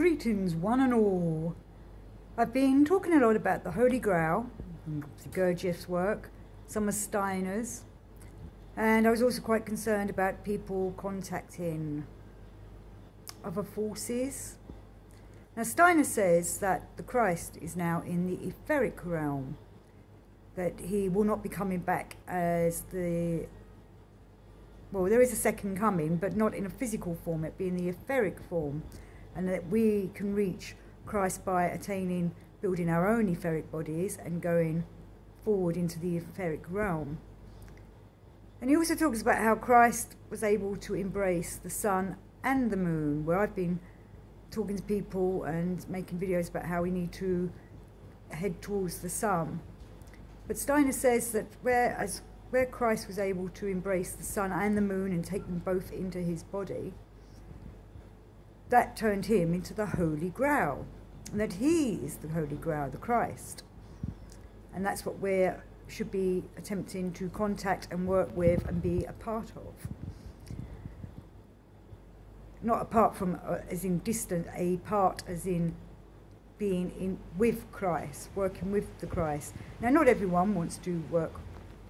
Greetings one and all. I've been talking a lot about the Holy Grail, Gurdjieff's work, some of Steiner's, and I was also quite concerned about people contacting other forces. Now Steiner says that the Christ is now in the etheric realm, that he will not be coming back as the, well, there is a second coming, but not in a physical form, it be in the etheric form, and that we can reach Christ by attaining, building our own etheric bodies and going forward into the etheric realm. And he also talks about how Christ was able to embrace the sun and the moon, where I've been talking to people and making videos about how we need to head towards the sun. But Steiner says that where Christ was able to embrace the sun and the moon and take them both into his body, that turned him into the Holy Grail, and that he is the Holy Grail, the Christ. And that's what we should be attempting to contact and work with and be a part of. Not apart from, as in distant, a part as in being in with Christ, working with the Christ. Now, not everyone wants to work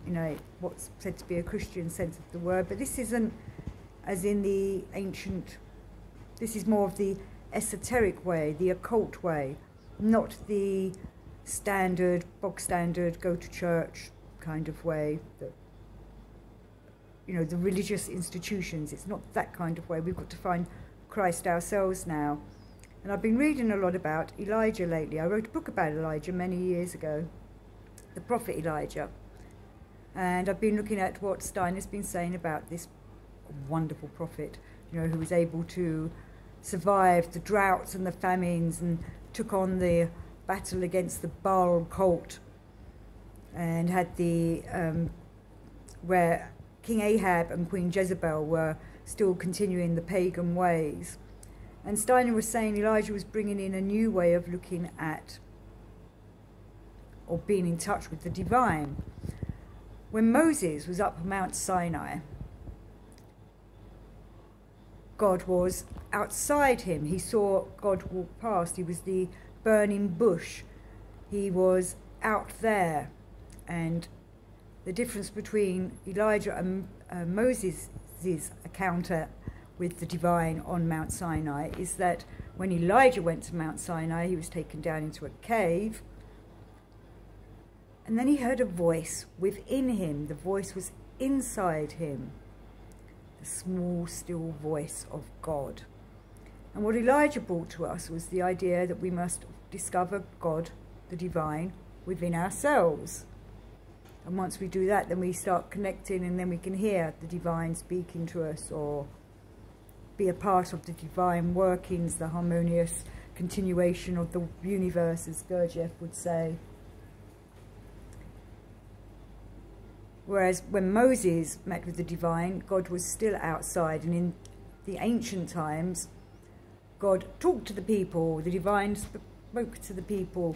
in a what's said to be a Christian sense of the word, but this isn't as in the ancient. This is more of the esoteric way, the occult way, not the standard, bog standard, go to church kind of way. That, you know, the religious institutions. It's not that kind of way. We've got to find Christ ourselves now. And I've been reading a lot about Elijah lately. I wrote a book about Elijah many years ago, the prophet Elijah. And I've been looking at what Steiner's been saying about this wonderful prophet, you know, who was able to survive the droughts and the famines and took on the battle against the Baal cult, and had the where King Ahab and Queen Jezebel were still continuing the pagan ways. And Steiner was saying Elijah was bringing in a new way of looking at or being in touch with the divine. When Moses was up Mount Sinai, God was outside him. He saw God walk past. He was the burning bush. He was out there. And the difference between Elijah and Moses' encounter with the divine on Mount Sinai is that when Elijah went to Mount Sinai, he was taken down into a cave, and then he heard a voice within him. The voice was inside him, the small, still voice of God. And what Elijah brought to us was the idea that we must discover God, the divine, within ourselves. And once we do that, then we start connecting, and then we can hear the divine speaking to us, or be a part of the divine workings, the harmonious continuation of the universe, as Gurdjieff would say. Whereas when Moses met with the divine, God was still outside, and in the ancient times, God talked to the people, the divine spoke to the people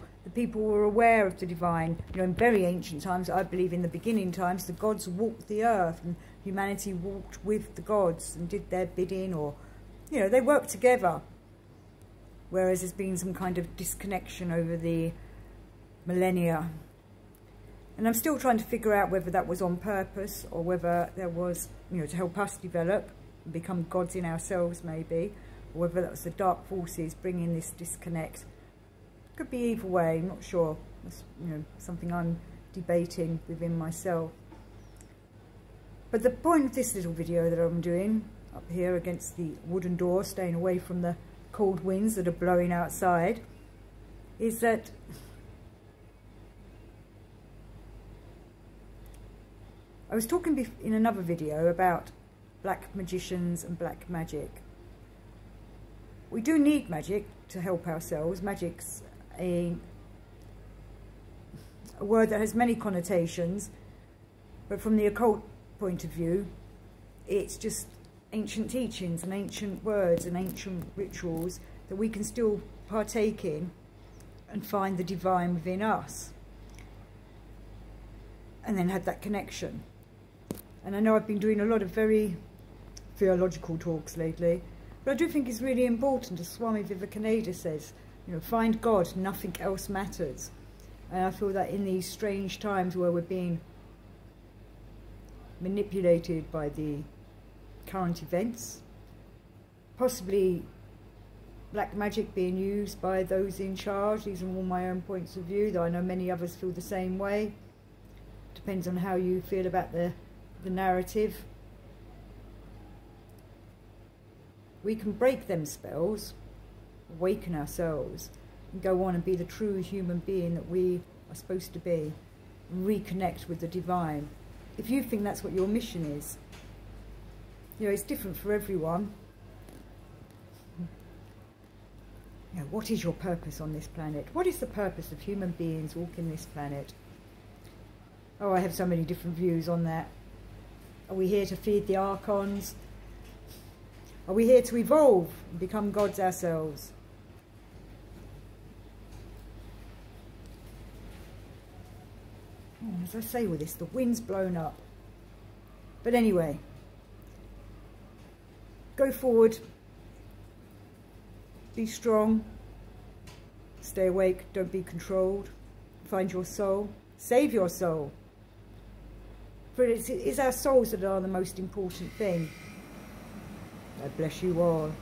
were aware of the divine. You know, in very ancient times, I believe in the beginning times, the gods walked the earth, and humanity walked with the gods and did their bidding, or, you know, they worked together. Whereas there's been some kind of disconnection over the millennia. And I'm still trying to figure out whether that was on purpose, or whether there was, you know, to help us develop and become gods in ourselves maybe, or whether that was the dark forces bringing this disconnect. Could be either way, I'm not sure. That's, you know, something I'm debating within myself. But the point of this little video that I'm doing up here against the wooden door, staying away from the cold winds that are blowing outside, is that I was talking in another video about black magicians and black magic. We do need magic to help ourselves. Magic's a word that has many connotations, but from the occult point of view, it's just ancient teachings and ancient words and ancient rituals that we can still partake in and find the divine within us, and then have that connection. And I know I've been doing a lot of very theological talks lately, But I do think it's really important, as Swami Vivekananda says, you know, find God, nothing else matters. And I feel that in these strange times where we're being manipulated by the current events, possibly black magic being used by those in charge. These are all my own points of view, though I know many others feel the same way. Depends on how you feel about the narrative. We can break them spells, awaken ourselves, and go on and be the true human being that we are supposed to be, and reconnect with the divine. If you think that's what your mission is, you know, it's different for everyone. You know, what is your purpose on this planet? What is the purpose of human beings walking this planet? Oh, I have so many different views on that. Are we here to feed the archons? Are we here to evolve and become gods ourselves? Oh, as I say with this, the wind's blown up. But anyway, go forward, be strong, stay awake, don't be controlled, find your soul, save your soul. For it's our souls that are the most important thing. God bless you all.